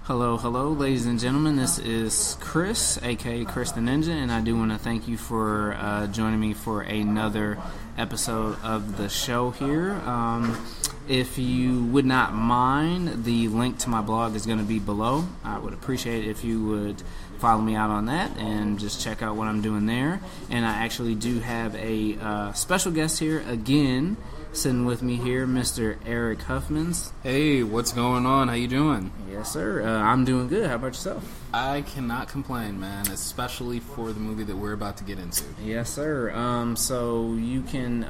Hello, ladies and gentlemen. This is Chris, aka Chris the Ninja, and I do want to thank you for joining me for another episode of the show here. If you would not mind, the link to my blog is going to be below. I would appreciate it if you would follow me out on that and just check out what I'm doing there. And I actually do have a special guest here again, sitting with me here, Mr. Eric Huffman. Hey, what's going on? How you doing? Yes, sir. I'm doing good. How about yourself? I cannot complain, man, especially for the movie that we're about to get into. Yes, sir. So you can,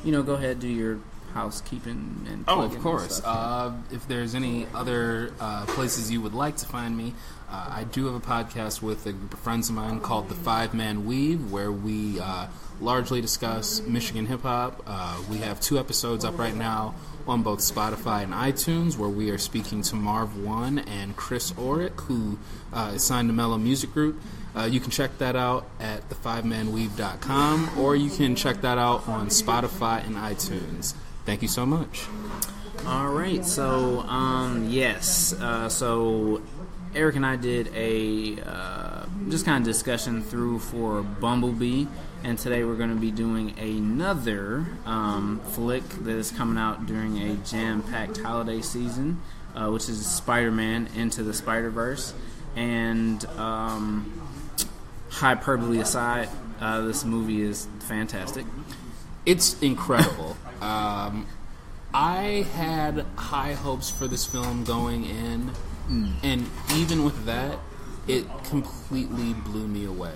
go ahead and do your housekeeping and Oh, of course. And stuff. If there's any other places you would like to find me, I do have a podcast with a group of friends of mine called The 5-Man Weave, where we largely discuss Michigan hip-hop. We have 2 episodes up right now on both Spotify and iTunes, where we are speaking to Marv One and Chris Orick, who is signed to Mellow Music Group. You can check that out at the5manweave.com, or you can check that out on Spotify and iTunes. Thank you so much. All right, so yes, so Eric and I did a just kind of discussion through for Bumblebee, and today we're going to be doing another flick that is coming out during a jam-packed holiday season, which is Spider-Man Into the Spider-Verse. And hyperbole aside, this movie is fantastic. It's incredible. I had high hopes for this film going in, and even with that, it completely blew me away.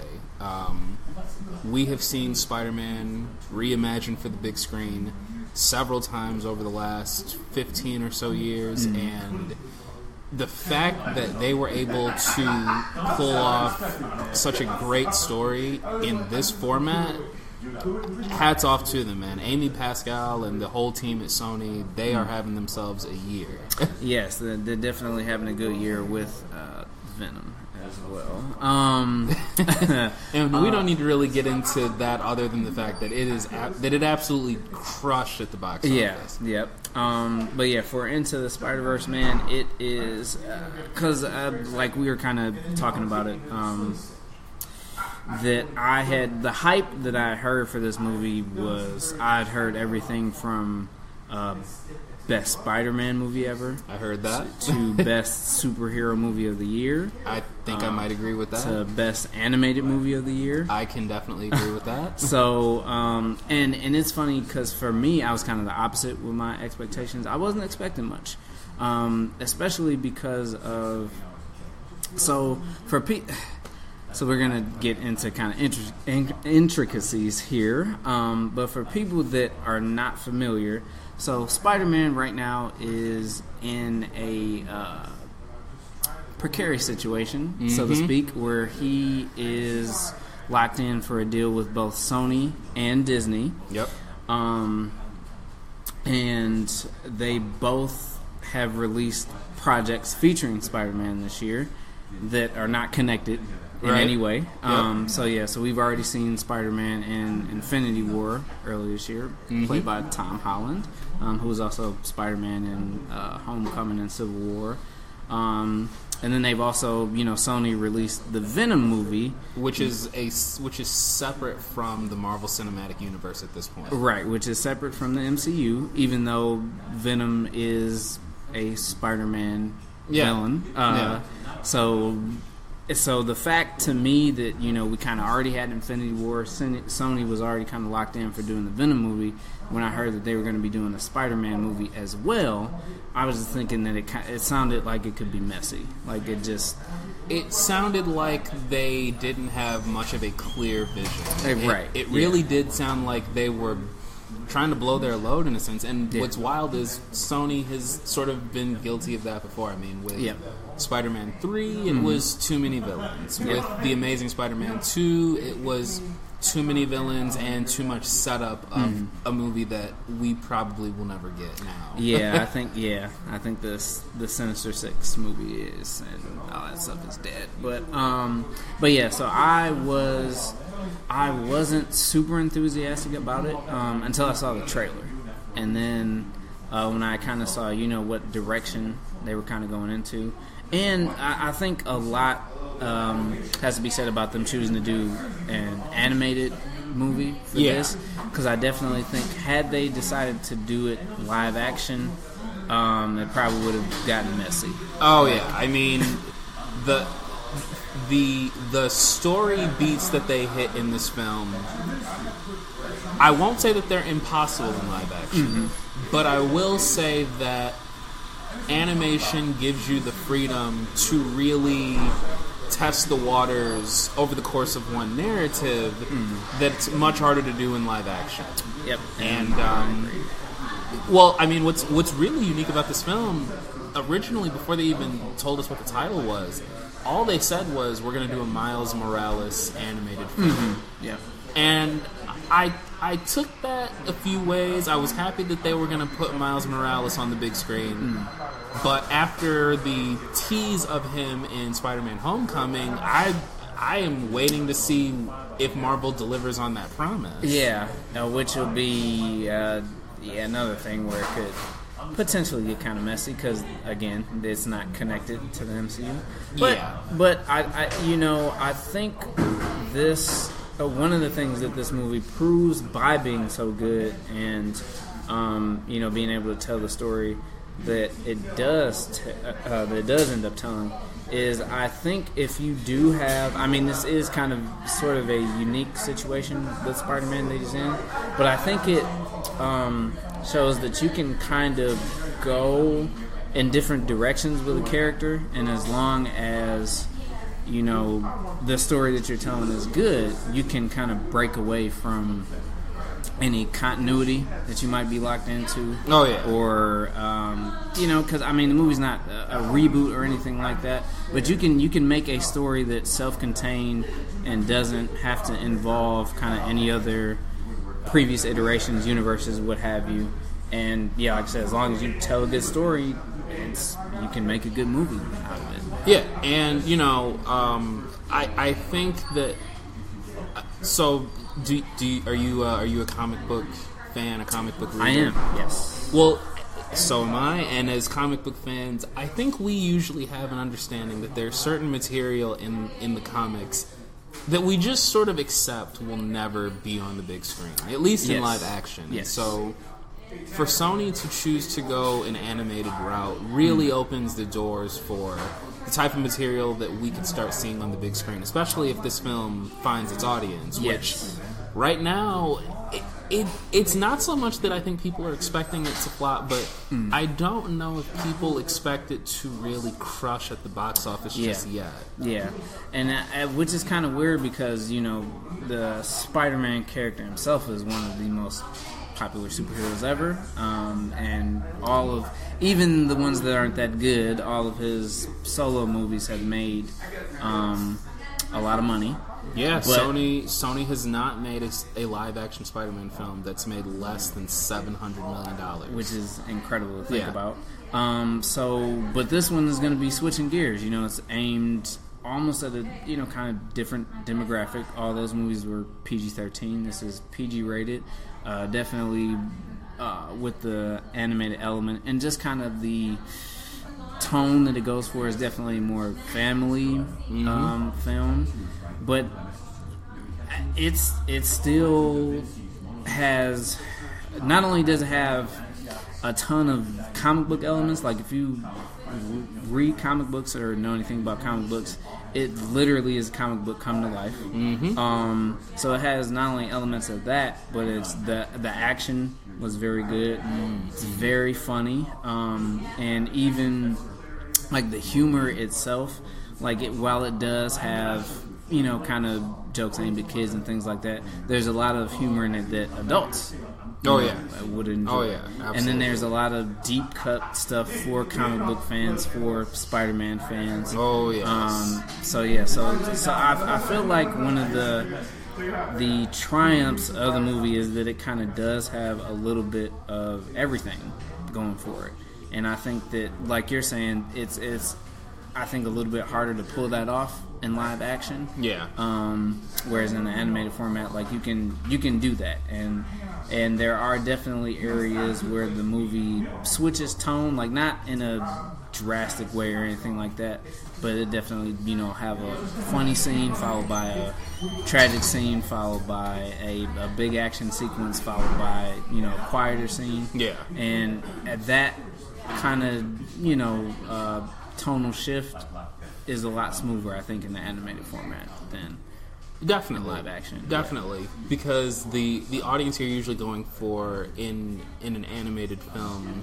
We have seen Spider-Man reimagined for the big screen several times over the last 15 or so years, and the fact that they were able to pull off such a great story in this format, hats off to them, man. Amy Pascal and the whole team at Sony, they are having themselves a year. Yes, they're definitely having a good year with Venom as well. And we don't need to really get into that other than the fact that it absolutely crushed at the box office. Yeah, yep. But yeah, for Into the Spider-Verse, man, it is because like we were kind of talking about it. That I had the hype that I heard for this movie was I'd heard everything from best Spider-Man movie ever. I heard that. To best superhero movie of the year. I think I might agree with that. To best animated movie of the year. I can definitely agree with that. So, and it's funny because for me, I was kind of the opposite with my expectations. I wasn't expecting much, especially because of So we're going to get into kind of intricacies here. But for people that are not familiar, so Spider-Man right now is in a precarious situation, so to speak, where he is locked in for a deal with both Sony and Disney. Yep. And they both have released projects featuring Spider-Man this year that are not connected in any way. So we've already seen Spider-Man in Infinity War earlier this year, played by Tom Holland, who was also Spider-Man in Homecoming and Civil War. And then they've also, Sony released the Venom movie, which is separate from the Marvel Cinematic Universe at this point. Right, which is separate from the MCU, even though Venom is a Spider-Man villain. So the fact to me that, we kind of already had Infinity War, Sony was already kind of locked in for doing the Venom movie. When I heard that they were going to be doing a Spider-Man movie as well, I was just thinking that it sounded like it could be messy. Like it sounded like they didn't have much of a clear vision. Right. It really did sound like they were trying to blow their load in a sense. And what's wild is Sony has sort of been guilty of that before. I mean, with Spider-Man 3, it was too many villains. With The Amazing Spider-Man 2, it was too many villains and too much setup of a movie that we probably will never get now. I think the Sinister Six movie is, and all that stuff is dead. But yeah, so I wasn't super enthusiastic about it until I saw the trailer, and then when I kind of saw what direction they were kind of going into. And I think a lot has to be said about them choosing to do an animated movie for this, because I definitely think had they decided to do it live action, it probably would have gotten messy. Oh yeah, I mean the story beats that they hit in this film, I won't say that they're impossible in live action, but I will say that animation gives you the freedom to really test the waters over the course of one narrative that's much harder to do in live action. Yep. And well, I mean, what's really unique about this film, originally before they even told us what the title was, all they said was, we're going to do a Miles Morales animated film. Yeah. And I took that a few ways. I was happy that they were going to put Miles Morales on the big screen. But after the tease of him in Spider-Man Homecoming, I am waiting to see if Marvel delivers on that promise. Yeah, which will be another thing where it could potentially get kind of messy because, again, it's not connected to the MCU. But I think this one of the things that this movie proves by being so good and being able to tell the story that it does end up telling is, I think if you do have, I mean, this is kind of sort of a unique situation with Spider-Man that he's in, but I think it shows that you can kind of go in different directions with a character, and as long as the story that you're telling is good, you can kind of break away from any continuity that you might be locked into. Oh yeah. Or because I mean the movie's not a reboot or anything like that, but you can make a story that's self-contained and doesn't have to involve kind of any other previous iterations, universes, what have you. And yeah, like I said, as long as you tell a good story, you can make a good movie out of it. Yeah, and I think that. So, are you a comic book fan, a comic book reader? I am. Yes. Well, so am I. And as comic book fans, I think we usually have an understanding that there's certain material in the comics that we just sort of accept will never be on the big screen, at least in live action. Yes. So, for Sony to choose to go an animated route really opens the doors for the type of material that we can start seeing on the big screen, especially if this film finds its audience, which right now it's not so much that I think people are expecting it to flop, but I don't know if people expect it to really crush at the box office just yet. Yeah, and which is kind of weird because the Spider-Man character himself is one of the most popular superheroes ever, and even the ones that aren't that good, all of his solo movies have made a lot of money. Yeah, Sony has not made a live-action Spider-Man film that's made less than $700 million, which is incredible to think about. But this one is going to be switching gears. It's aimed almost at a kind of different demographic. All those movies were PG-13. This is PG rated. Definitely with the animated element and just kind of the tone that it goes for is definitely more family film, but it still has, not only does it have a ton of comic book elements, like if you read comic books or know anything about comic books, it literally is a comic book come to life. So it has not only elements of that, but it's the action was very good. It's very funny, and even like the humor itself, like while it does have kind of jokes aimed at kids and things like that, there's a lot of humor in it that adults would enjoy. Oh yeah, absolutely. And then there's a lot of deep cut stuff for comic book fans, for Spider-Man fans. Oh yes. So I feel like one of the triumphs of the movie is that it kind of does have a little bit of everything going for it. And I think that, like you're saying, it's I think a little bit harder to pull that off in live action. Yeah. Whereas in the animated format, like you can do that, and there are definitely areas where the movie switches tone, like not in a drastic way or anything like that, but it definitely, have a funny scene followed by a tragic scene followed by a big action sequence followed by, a quieter scene. Yeah. And at that kind of, tonal shift is a lot smoother, I think, in the animated format than definitely live action. Definitely, because the audience you're usually going for in an animated film,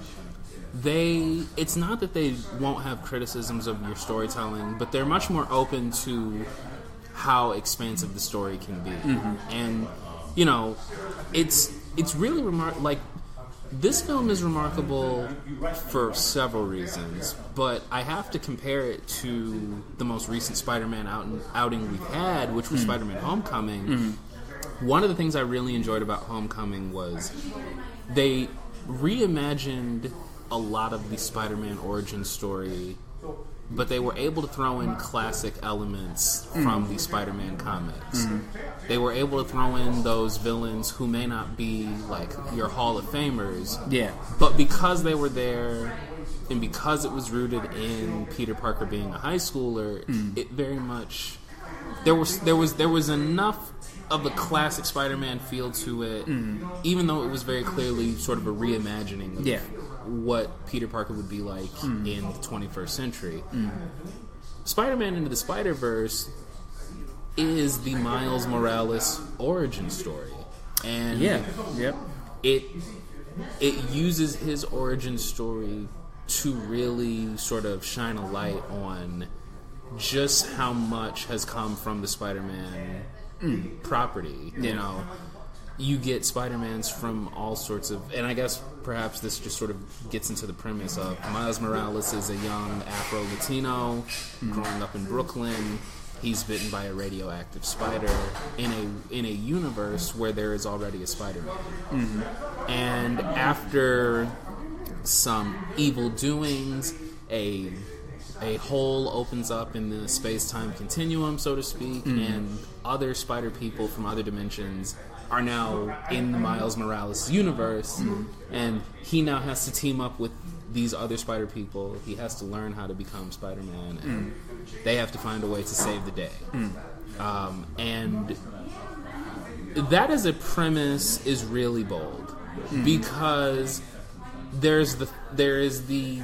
it's not that they won't have criticisms of your storytelling, but they're much more open to how expansive the story can be. And it's really remarkable. This film is remarkable for several reasons, but I have to compare it to the most recent Spider-Man outing we've had, which was Spider-Man Homecoming. One of the things I really enjoyed about Homecoming was they reimagined a lot of the Spider-Man origin story, but they were able to throw in classic elements from the Spider-Man comics. They were able to throw in those villains who may not be like your Hall of Famers, but because they were there and because it was rooted in Peter Parker being a high schooler, it very much there was enough of the classic Spider-Man feel to it, even though it was very clearly sort of a reimagining of what Peter Parker would be like in the 21st century. Spider-Man Into the Spider-Verse is the Miles Morales origin story. And it uses his origin story to really sort of shine a light on just how much has come from the Spider-Man property. You get Spider-Mans from all sorts of... And I guess perhaps this just sort of gets into the premise of Miles Morales is a young Afro-Latino growing up in Brooklyn. He's bitten by a radioactive spider in a universe where there is already a Spider-Man. And after some evil doings, a hole opens up in the space-time continuum, so to speak, and other spider people from other dimensions are now in the Miles Morales universe, and he now has to team up with these other spider people. He has to learn how to become Spider-Man, and they have to find a way to save the day. And that as a premise is really bold, because there's the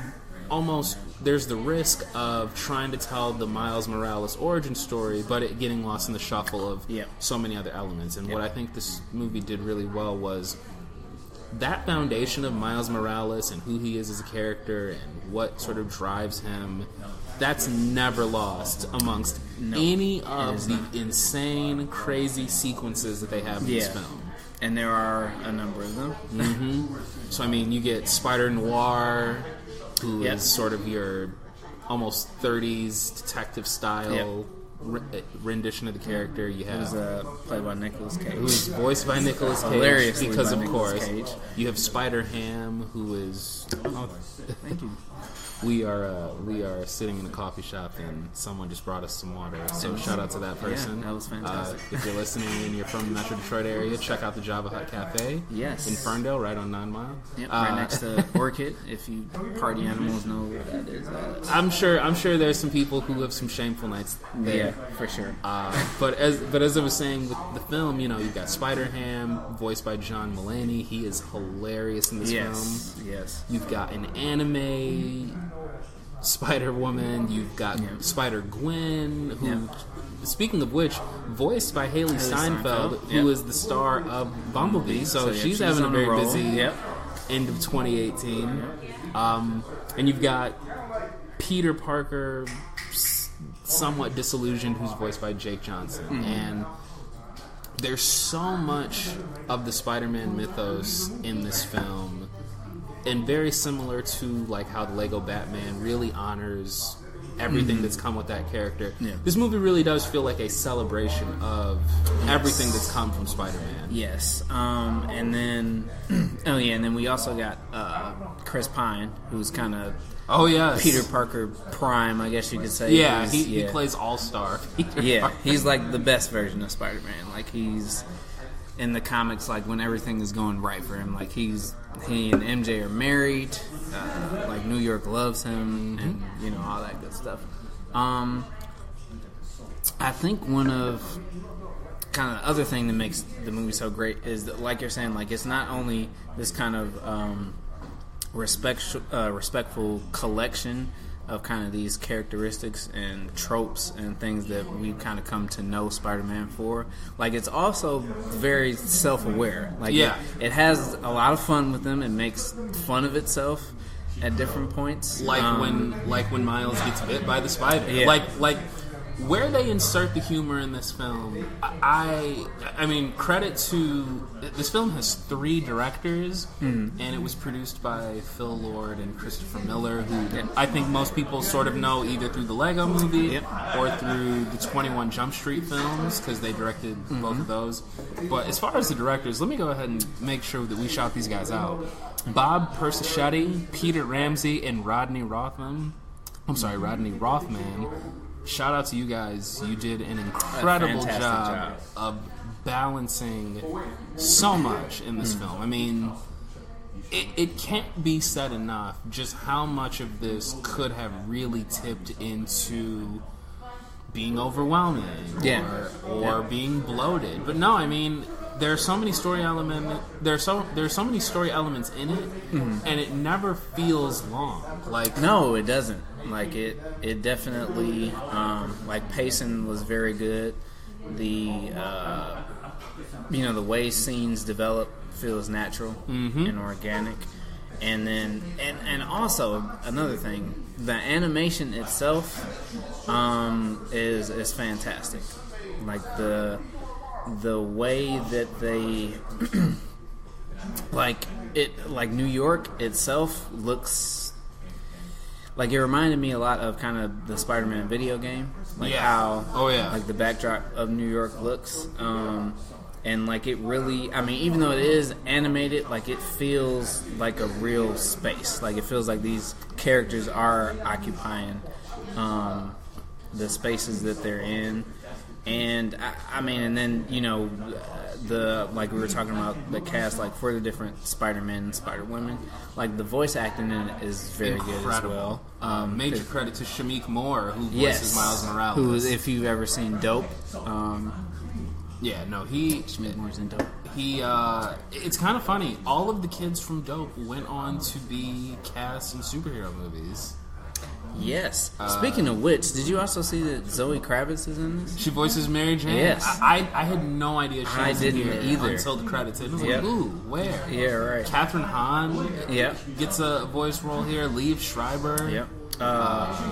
risk of trying to tell the Miles Morales origin story, but it getting lost in the shuffle of so many other elements. And what I think this movie did really well was that foundation of Miles Morales and who he is as a character and what sort of drives him, that's never lost amongst any of the insane, crazy sequences that they have in this film. And there are a number of them. So, I mean, you get Spider Noir, who is sort of your almost 30s detective style rendition of the character. You have who's played by Nicolas Cage, who's voiced by Nicolas Cage, hilariously because by of course Cage. You have Spider Ham, who is Thank you. we are sitting in a coffee shop and someone just brought us some water, so shout out to that person. That was fantastic. If you're listening and you're from the Metro Detroit area, check out the Java Hut Cafe in Ferndale, right on 9 Mile. Right next to Orchid. If you party animals know what that is. I'm sure there's some people who have some shameful nights there. Yeah, for sure. But as I was saying with the film, you've got Spider Ham, voiced by John Mulaney. He is hilarious in this film. Yes. You've got an anime Spider-Woman. You've got Spider-Gwen, who, speaking of which, voiced by Haley Steinfeld, who is the star of Bumblebee. So she's having a very busy end of 2018. And you've got Peter Parker, somewhat disillusioned, who's voiced by Jake Johnson. And there's so much of the Spider-Man mythos in this film, and very similar to like how the Lego Batman really honors everything that's come with that character. This movie really does feel like a celebration of everything that's come from Spider-Man. Yes. And then and then we also got Chris Pine, who's kind of Peter Parker prime, I guess you could say. He plays all-star. He's like the best version of Spider-Man. Like, he's in the comics, like when everything is going right for him. Like, he and MJ are married. like New York loves him, and you know, all that good stuff. I think one of kind of the other thing that makes the movie so great is that, like you're saying, like it's not only this kind of respectful collection of kind of these characteristics and tropes and things that we kind of come to know Spider-Man for. Like, it's also very self-aware. Like, it has a lot of fun with them. It makes fun of itself at different points. Like when Miles gets bit by the spider. Yeah. Like where they insert the humor in this film, I mean, credit to... This film has 3 directors, and it was produced by Phil Lord and Christopher Miller, who I think most people sort of know either through the Lego Movie or through the 21 Jump Street films, because they directed both of those. But as far as the directors, let me go ahead and make sure that we shout these guys out. Bob Persichetti, Peter Ramsey, and Rodney Rothman. Shout out to you guys. You did an incredible job of balancing so much in this film. I mean, it can't be said enough just how much of this could have really tipped into being overwhelming or being bloated. But no, I mean, there are so many story elements. There's so many story elements in it, and it never feels long. Like, no, it doesn't. Like, it definitely, like, pacing was very good. The the way scenes develop feels natural and organic. And then, and also another thing, the animation itself is fantastic. Like, the way that they like New York itself looks like, it reminded me a lot of kind of the Spider-Man video game, like how like the backdrop of New York looks, and like it really, I mean, even though it is animated, like it feels like a real space. Like, it feels like these characters are occupying the spaces that they're in. And I mean, and then, you know, like we were talking about the cast, like for the different Spider-Men and Spider-Women, like the voice acting in it is very good as well. Major credit to Shamik Moore, who voices Miles Morales. Who, if you've ever seen Dope, Shamik Moore's in Dope. It's kind of funny. All of the kids from Dope went on to be cast in superhero movies. Yes. Speaking of which, did you also see that Zoe Kravitz is in this? She voices Mary Jane. Yes. I had no idea she was in here either until the credits. It was like, ooh, where? Yeah, right. Catherine Hahn gets a voice role here. Liev Schreiber. Yep.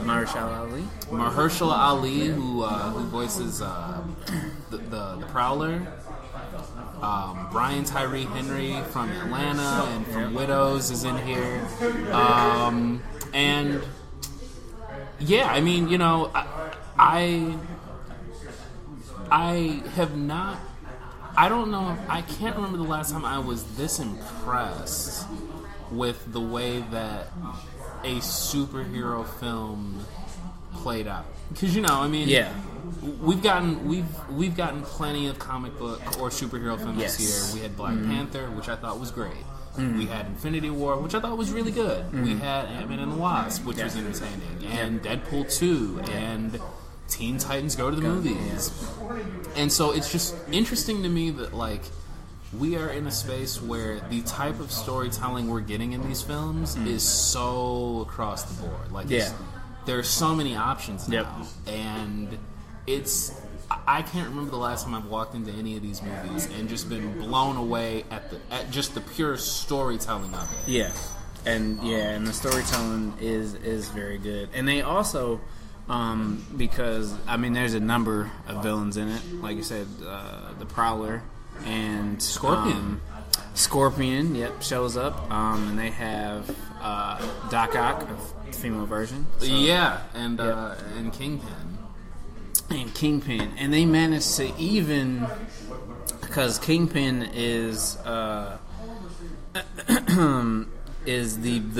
Mahershala Ali, who voices the Prowler. Brian Tyree Henry from Atlanta and from Widows is in here. And... yeah, I mean, you know, I have not... I don't know... I can't remember the last time I was this impressed with the way that a superhero film played out. Because, you know, I mean... yeah. We've gotten plenty of comic book or superhero films this year. We had Black Panther, which I thought was great. We had Infinity War, which I thought was really good. We had Ant-Man and the Wasp, which was entertaining. And Deadpool 2. And Teen Titans Go to the Movies. And so it's just interesting to me that, like, we are in a space where the type of storytelling we're getting in these films is so across the board. Like, there are so many options now. And it's... I can't remember the last time I've walked into any of these movies and just been blown away at just the pure storytelling of it. Yeah, and the storytelling is very good. And they also, because I mean, there's a number of villains in it. Like you said, the Prowler and Scorpion. Scorpion, shows up, and they have Doc Ock, a female version. So, and Kingpin. And Kingpin, and they managed to even, because Kingpin is the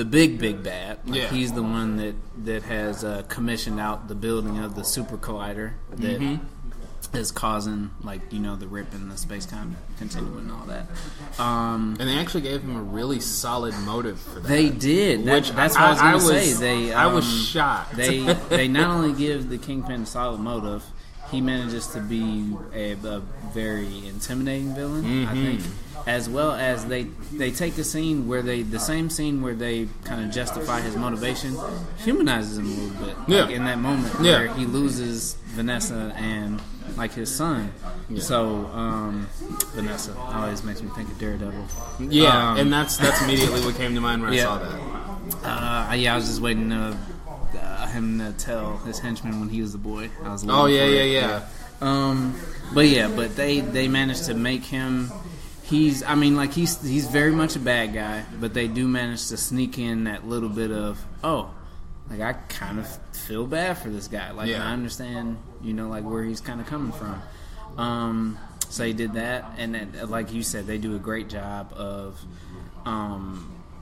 big bad. Like, he's the one that has commissioned out the building of the super collider is causing, like, the rip in the space continuum and all that. And they actually gave him a really solid motive for that. They did. That's what I was going to say. I was shocked. They not only give the Kingpin a solid motive, he manages to be a very intimidating villain, I think. As well as they take a scene where the same scene where they kind of justify his motivation, humanizes him a little bit. Yeah. Like in that moment where he loses Vanessa and like his son. Yeah. So Vanessa always makes me think of Daredevil. Yeah, and that's immediately what came to mind when I saw that. I was just waiting him to tell his henchman when he was a boy. I was yeah. But they managed to make him. He's very much a bad guy, but they do manage to sneak in that little bit of, like, I kind of feel bad for this guy. Like, I understand, like, where he's kind of coming from. So he did that, and then, like you said, they do a great job of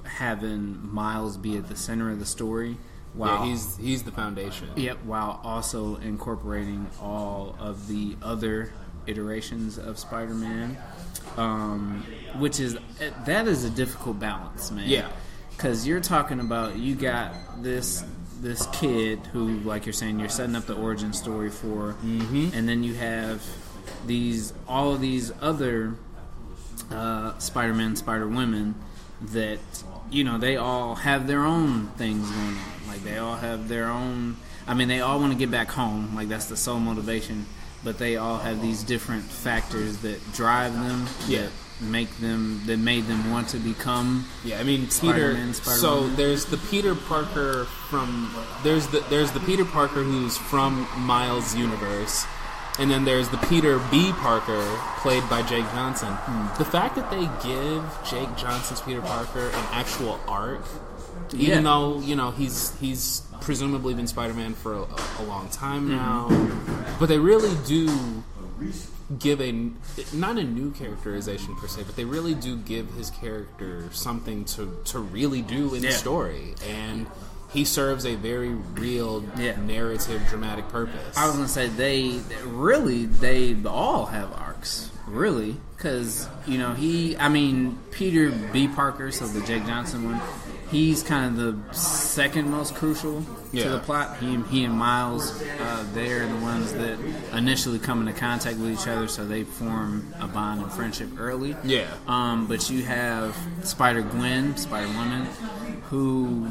having Miles be at the center of the story. While, he's the foundation. Yep, while also incorporating all of the other iterations of Spider-Man. Which is a difficult balance, man. Yeah, because you're talking about, you got this kid who, like you're saying, you're setting up the origin story for, and then you have all of these other Spider-Man, Spider-Women that they all have their own things going on. Like, they all have their own. I mean, they all want to get back home. Like, that's the sole motivation. But they all have these different factors that drive them, that made them want to become. Yeah, I mean, Spider-Man, Peter. So there's the Peter Parker there's the Peter Parker who's from Miles' universe, and then there's the Peter B. Parker played by Jake Johnson. The fact that they give Jake Johnson's Peter Parker an actual arc, even though he's presumably been Spider-Man for a long time now, but they really do give not a new characterization per se, but they really do give his character something to really do in the story, and he serves a very real narrative, dramatic purpose. I was gonna say they all have arcs, really, because Peter B. Parker, so the Jake Johnson one. He's kind of the second most crucial to the plot. He and Miles, they're the ones that initially come into contact with each other, so they form a bond and friendship early. Yeah. But you have Spider-Gwen, Spider-Woman, who,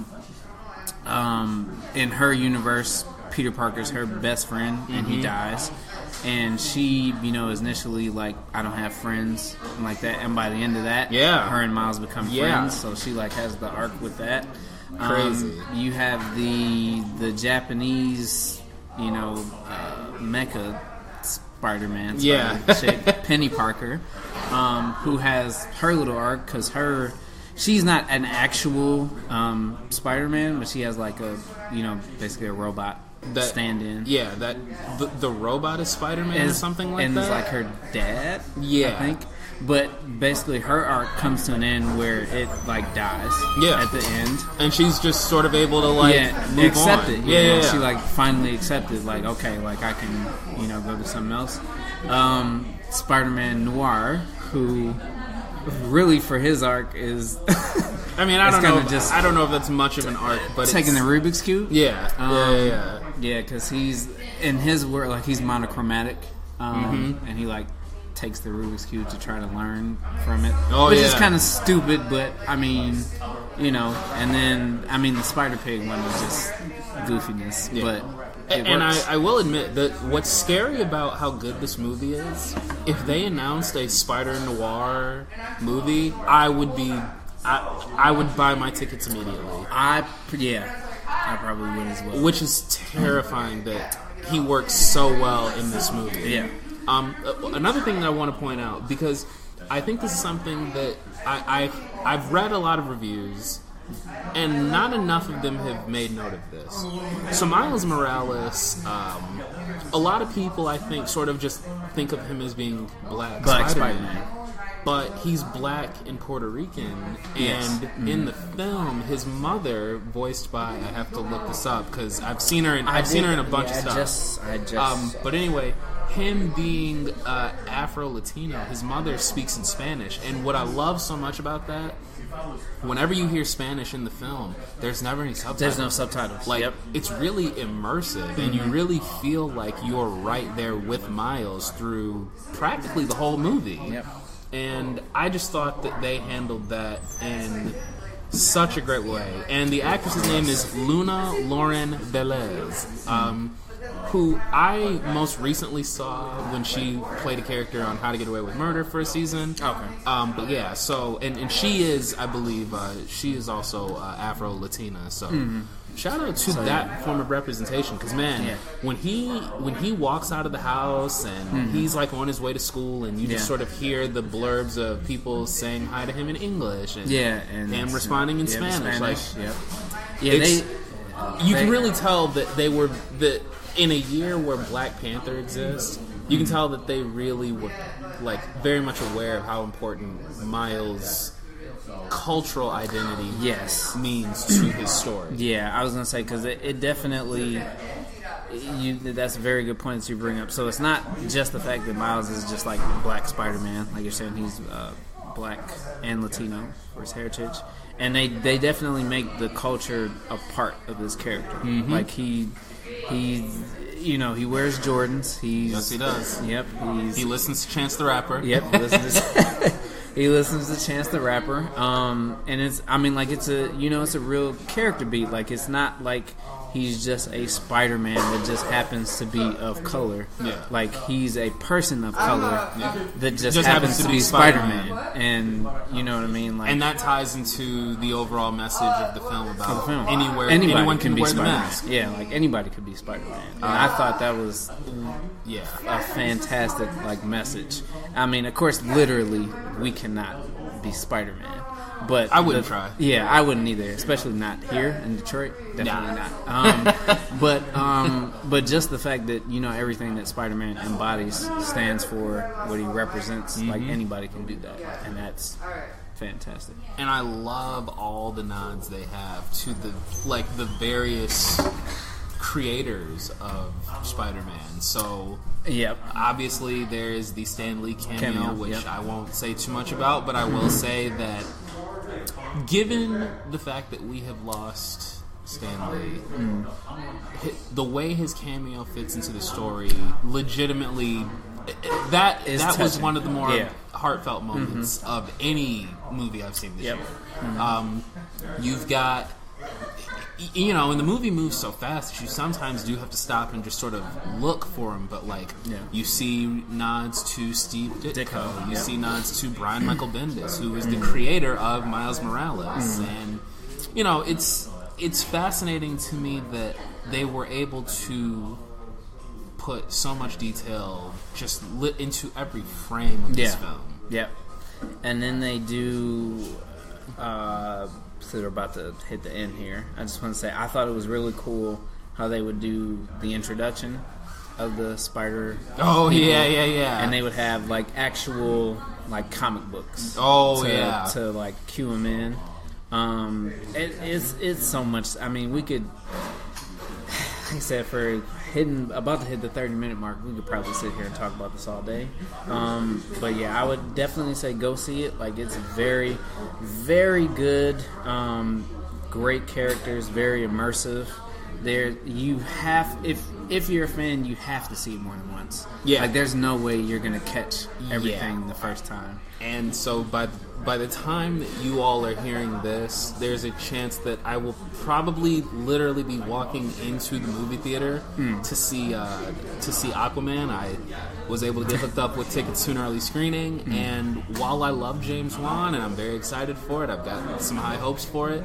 in her universe, Peter Parker's her best friend, and he dies. And she, is initially like, I don't have friends, and like that. And by the end of that, her and Miles become friends. So she like has the arc with that. Crazy. You have the Japanese, mecha Spider-Man, chick, Penny Parker, who has her little arc because she's not an actual Spider-Man, but she has like a, basically a robot. Stand-in. Yeah, that the robot is Spider-Man or something like and that. And it's like her dad, I think. But basically her arc comes to an end where it like dies at the end. And she's just sort of able to move accept on. it. Yeah. She like finally accepted, like, okay, like I can, go to something else. Spider-Man Noir, who really for his arc is I mean, I don't know if that's much of an arc, but taking the Rubik's Cube. Yeah, because he's in his work, like he's monochromatic, and he like takes the Rubik's Cube to try to learn from it, which is kind of stupid. But I mean, and then the Spider Pig one was just goofiness, but. And I will admit that what's scary about how good this movie is, if they announced a Spider Noir movie, I would buy my tickets immediately. I probably would as well. Which is terrifying that he works so well in this movie. Yeah. Another thing that I want to point out, because I think this is something that I've read a lot of reviews, and not enough of them have made note of this. So Miles Morales, a lot of people, I think, sort of just think of him as being Black Spider-Man. But he's Black and Puerto Rican, and in the film, his mother, voiced by, I have to look this up because I've seen her in a bunch of stuff. I just. But anyway, him being Afro-Latino, his mother speaks in Spanish. And what I love so much about that, whenever you hear Spanish in the film, there's never any subtitles. There's no subtitles. Like, it's really immersive, and you really feel like you're right there with Miles through practically the whole movie. Yep. And I just thought that they handled that in such a great way. And the actress's name is Luna Lauren Velez, who I most recently saw when she played a character on How to Get Away with Murder for a season. Okay. But yeah, so, and she is, I believe, she is also Afro-Latina, so shout out to that form of representation, because man, when he walks out of the house and he's like on his way to school, and you just sort of hear the blurbs of people saying hi to him in English, and him responding in Spanish. Like, you can really tell that in a year where Black Panther exists, you can tell that they really were like very much aware of how important Miles' cultural identity means to his story. Yeah, I was gonna say, because it definitely, that's a very good point that you bring up. So it's not just the fact that Miles is just like Black Spider-Man, like you're saying, he's Black and Latino for his heritage, and they definitely make the culture a part of his character. Like he wears Jordans. Yes, he does. Yep. He listens to Chance the Rapper. Yep. He listens to Chance the Rapper. And it's a real character beat. Like, it's not like he's just a Spider-Man that just happens to be of color. Yeah. Like, he's a person of color that just happens to be Spider-Man. And you know what I mean? Like, and that ties into the overall message of the film about anyone can be wear the Spider-Man. mask. Yeah, like anybody could be Spider-Man. And I thought that was a fantastic message. I mean, of course, literally, we cannot be Spider-Man. But I wouldn't try. Yeah, I wouldn't either, especially not here in Detroit. Definitely not. But just the fact that everything that Spider-Man embodies stands for what he represents. Like, anybody can do that, and that's fantastic. And I love all the nods they have to the various creators of Spider-Man. So obviously there is the Stan Lee cameo, which I won't say too much about, but I will say that given the fact that we have lost Stan Lee, the way his cameo fits into the story, legitimately, that was one of the more heartfelt moments of any movie I've seen this year. You've got, and the movie moves so fast that you sometimes do have to stop and just sort of look for him. But you see nods to Steve Ditko, you see nods to Brian Michael Bendis, who is the creator of Miles Morales, and it's fascinating to me that they were able to put so much detail just lit into every frame of this film. Yep. And then they do. So they're about to hit the end here. I just want to say I thought it was really cool how they would do the introduction of the Spider. Oh people, and they would have actual comic books. To cue them in. It's so much. I mean, we could. Like I said, for about to hit the 30-minute mark, we could probably sit here and talk about this all day. But yeah, I would definitely say go see it. It's very, very good. Great characters, very immersive. If you're a fan, you have to see it more than once. Yeah, there's no way you're gonna catch everything the first time. And so by the time that you all are hearing this, there's a chance that I will probably literally be walking into the movie theater to see Aquaman. I was able to get hooked up with tickets to an early screening, and while I love James Wan and I'm very excited for it, I've got some high hopes for it.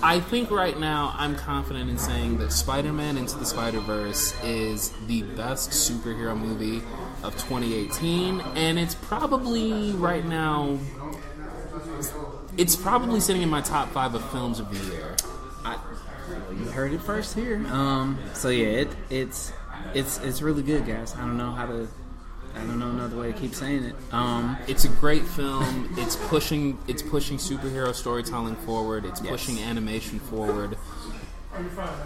I think right now I'm confident in saying that Spider-Man Into the Spider-Verse is the best superhero movie of 2018, and it's probably right now, it's probably sitting in my top 5 of films of the year. You heard it first here. So yeah, it's really good, guys. I don't know another way to keep saying it. It's a great film. It's pushing superhero storytelling forward. It's pushing animation forward.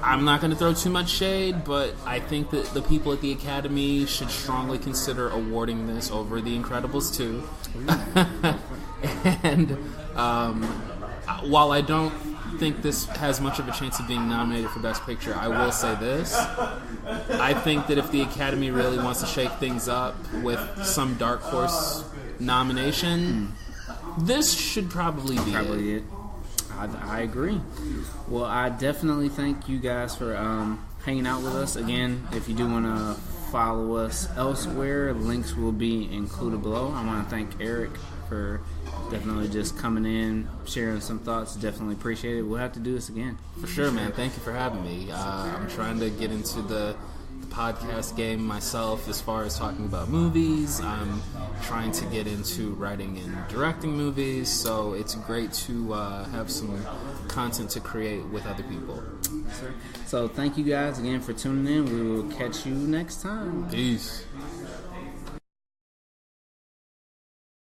I'm not going to throw too much shade, but I think that the people at the Academy should strongly consider awarding this over The Incredibles 2. And while I don't think this has much of a chance of being nominated for Best Picture, I will say this. I think that if the Academy really wants to shake things up with some dark horse nomination, this should probably be it. I agree. Well, I definitely thank you guys for hanging out with us. Again, if you do want to follow us elsewhere, links will be included below. I want to thank Eric for definitely just coming in, sharing some thoughts. Definitely appreciate it. We'll have to do this again. For sure, man. Thank you for having me. I'm trying to get into the podcast game myself as far as talking about movies. I'm trying to get into writing and directing movies, so it's great to have some content to create with other people. So thank you guys again for tuning in. We will catch you next time. Peace.